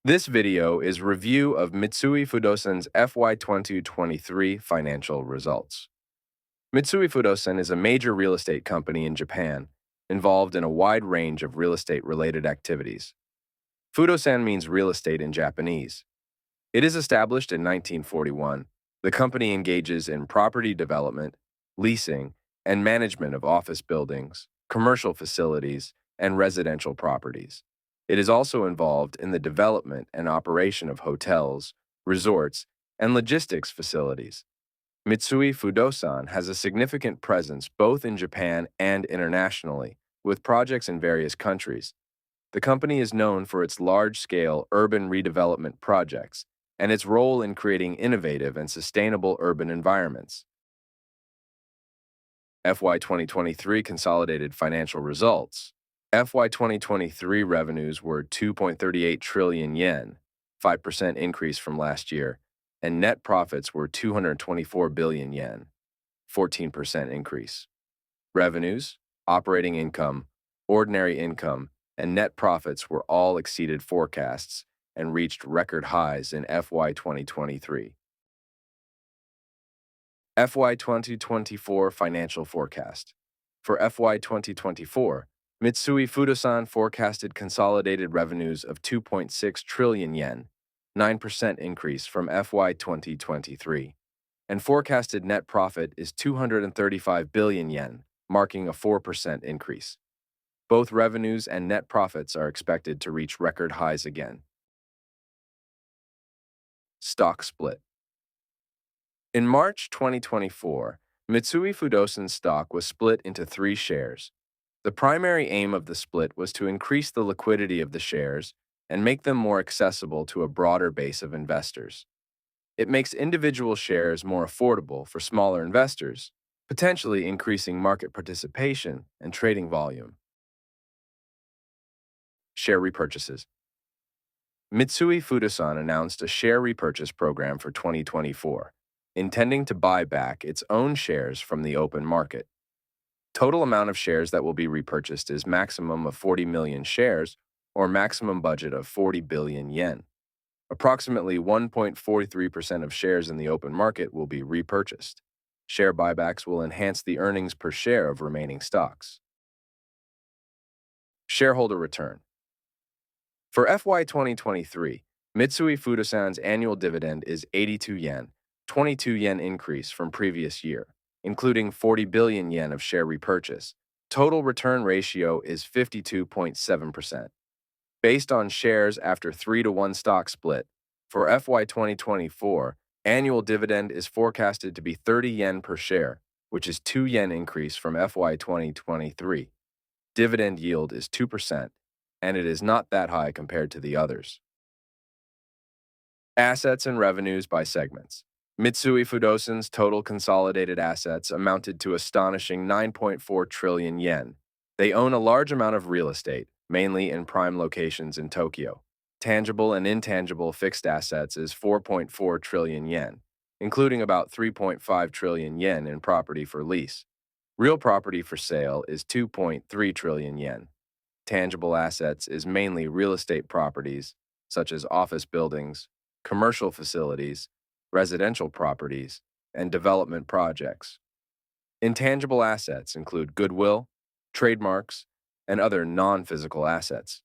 This video is review of Mitsui Fudosan's FY 2023 financial results. Mitsui Fudosan is a major real estate company in Japan, involved in a wide range of real estate-related activities. Fudosan means real estate in Japanese. It is established in 1941. The company engages in property development, leasing, and management of office buildings, commercial facilities, and residential properties. It is also involved in the development and operation of hotels, resorts, and logistics facilities. Mitsui Fudosan has a significant presence both in Japan and internationally, with projects in various countries. The company is known for its large-scale urban redevelopment projects and its role in creating innovative and sustainable urban environments. FY 2023 consolidated financial results. FY 2023 revenues were 2.38 trillion yen, 5% increase from last year, and net profits were 224 billion yen, 14% increase. Revenues, operating income, ordinary income, and net profits were all exceeded forecasts and reached record highs in FY 2023. FY 2024 financial forecast. For FY 2024, Mitsui Fudosan forecasted consolidated revenues of 2.6 trillion yen, 9% increase from FY 2023, and forecasted net profit is 235 billion yen, marking a 4% increase. Both revenues and net profits are expected to reach record highs again. Stock split. In March 2024, Mitsui Fudosan stock was split into 3 shares. The primary aim of the split was to increase the liquidity of the shares and make them more accessible to a broader base of investors. It makes individual shares more affordable for smaller investors, potentially increasing market participation and trading volume. Share repurchases. Mitsui Fudosan announced a share repurchase program for 2024, intending to buy back its own shares from the open market. Total amount of shares that will be repurchased is maximum of 40 million shares or maximum budget of 40 billion yen. Approximately 1.43% of shares in the open market will be repurchased. Share buybacks will enhance the earnings per share of remaining stocks. Shareholder return. For FY 2023, Mitsui Fudosan's annual dividend is 82 yen, 22 yen increase from previous year, including 40 billion yen of share repurchase. Total return ratio is 52.7%. Based on shares after 3-to-1 stock split, for FY 2024, annual dividend is forecasted to be 30 yen per share, which is 2 yen increase from FY 2023. Dividend yield is 2%, and it is not that high compared to the others. Assets and revenues by segments. Mitsui Fudosan's total consolidated assets amounted to astonishing 9.4 trillion yen. They own a large amount of real estate, mainly in prime locations in Tokyo. Tangible and intangible fixed assets is 4.4 trillion yen, including about 3.5 trillion yen in property for lease. Real property for sale is 2.3 trillion yen. Tangible assets is mainly real estate properties, such as office buildings, commercial facilities, residential properties, and development projects. Intangible assets include goodwill, trademarks, and other non-physical assets.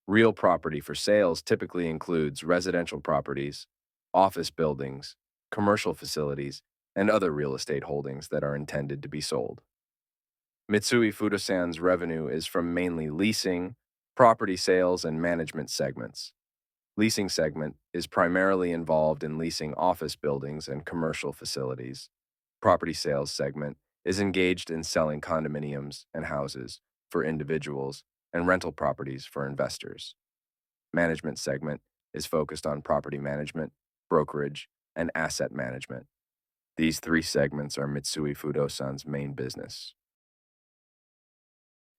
Real property for sales typically includes residential properties, office buildings, commercial facilities, and other real estate holdings that are intended to be sold. Mitsui Fudosan's revenue is from mainly leasing, property sales, and management segments. Leasing segment is primarily involved in leasing office buildings and commercial facilities. Property sales segment is engaged in selling condominiums and houses for individuals and rental properties for investors. Management segment is focused on property management, brokerage, and asset management. These 3 segments are Mitsui Fudosan's main business.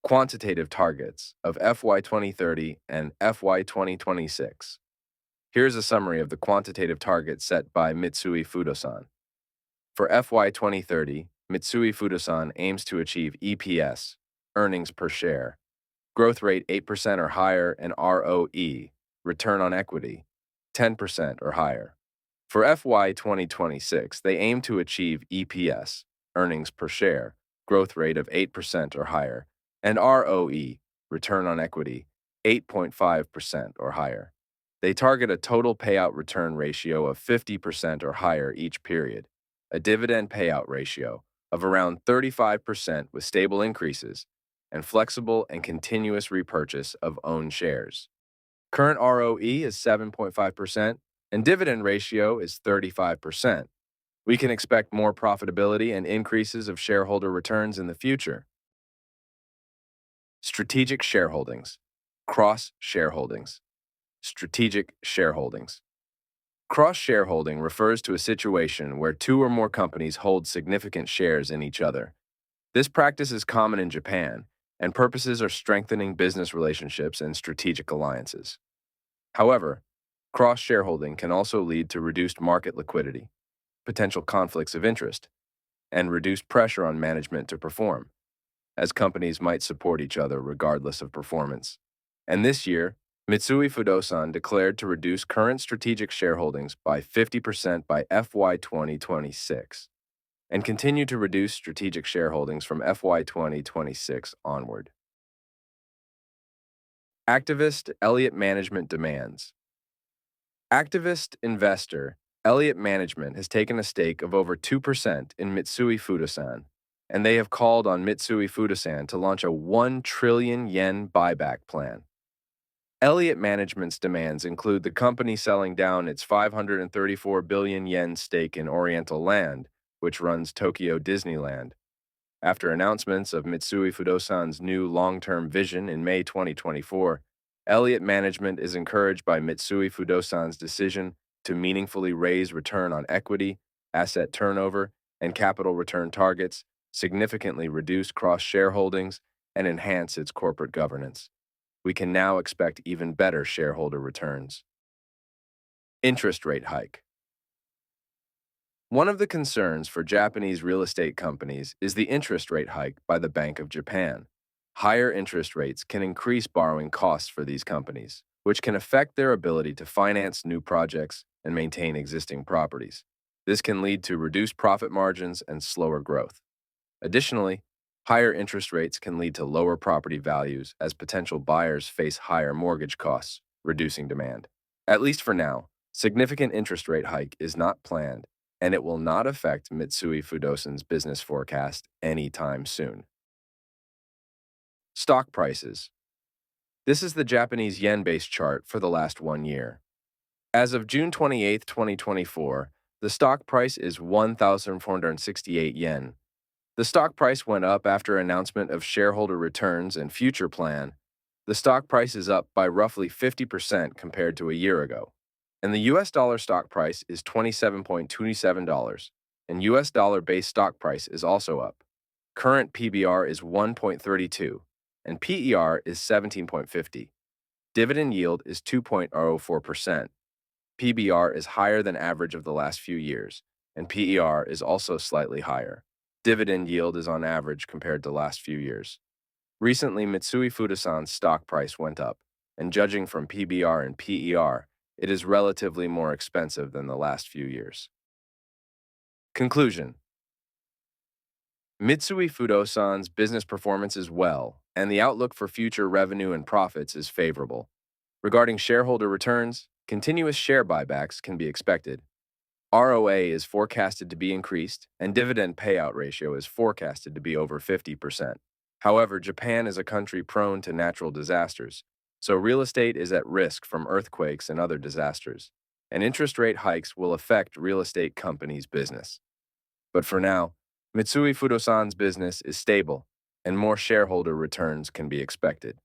Quantitative targets of FY 2030 and FY 2026. Here's a summary of the quantitative targets set by Mitsui Fudosan. For FY 2030, Mitsui Fudosan aims to achieve EPS, earnings per share, growth rate 8% or higher, and ROE, return on equity, 10% or higher. For FY 2026, they aim to achieve EPS, earnings per share, growth rate of 8% or higher, and ROE, return on equity, 8.5% or higher. They target a total payout return ratio of 50% or higher each period, a dividend payout ratio of around 35% with stable increases, and flexible and continuous repurchase of own shares. Current ROE is 7.5%, and dividend ratio is 35%. We can expect more profitability and increases of shareholder returns in the future. Strategic shareholdings, cross-shareholdings. Strategic shareholdings. Cross-shareholding refers to a situation where two or more companies hold significant shares in each other. This practice is common in Japan, and purposes are strengthening business relationships and strategic alliances. However, cross-shareholding can also lead to reduced market liquidity, potential conflicts of interest, and reduced pressure on management to perform, as companies might support each other regardless of performance. And this year, Mitsui Fudosan declared to reduce current strategic shareholdings by 50% by FY 2026 and continue to reduce strategic shareholdings from FY 2026 onward. Activist Elliott Management demands. Activist investor Elliott Management has taken a stake of over 2% in Mitsui Fudosan, and they have called on Mitsui Fudosan to launch a 1 trillion yen buyback plan. Elliott Management's demands include the company selling down its 534 billion yen stake in Oriental Land, which runs Tokyo Disneyland. After announcements of Mitsui Fudosan's new long-term vision in May 2024, Elliott Management is encouraged by Mitsui Fudosan's decision to meaningfully raise return on equity, asset turnover, and capital return targets, significantly reduce cross-shareholdings, and enhance its corporate governance. We can now expect even better shareholder returns. Interest rate hike. One of the concerns for Japanese real estate companies is the interest rate hike by the Bank of Japan. Higher interest rates can increase borrowing costs for these companies, which can affect their ability to finance new projects and maintain existing properties. This can lead to reduced profit margins and slower growth. Additionally, higher interest rates can lead to lower property values as potential buyers face higher mortgage costs, reducing demand. At least for now, significant interest rate hike is not planned, and it will not affect Mitsui Fudosan's business forecast anytime soon. Stock prices. This is the Japanese yen-based chart for the last 1 year. As of June 28, 2024, the stock price is 1,468 yen. The stock price went up after announcement of shareholder returns and future plan. The stock price is up by roughly 50% compared to a year ago. And the US dollar stock price is $27.27, and US dollar-based stock price is also up. Current PBR is 1.32, and PER is 17.50. Dividend yield is 2.04%. PBR is higher than average of the last few years, and PER is also slightly higher. Dividend yield is on average compared to last few years. Recently, Mitsui Fudosan's stock price went up, and judging from PBR and PER, it is relatively more expensive than the last few years. Conclusion. Mitsui Fudosan's business performance is well, and the outlook for future revenue and profits is favorable. Regarding shareholder returns, continuous share buybacks can be expected. ROA is forecasted to be increased, and dividend payout ratio is forecasted to be over 50%. However, Japan is a country prone to natural disasters, so real estate is at risk from earthquakes and other disasters, and interest rate hikes will affect real estate companies' business. But for now, Mitsui Fudosan's business is stable, and more shareholder returns can be expected.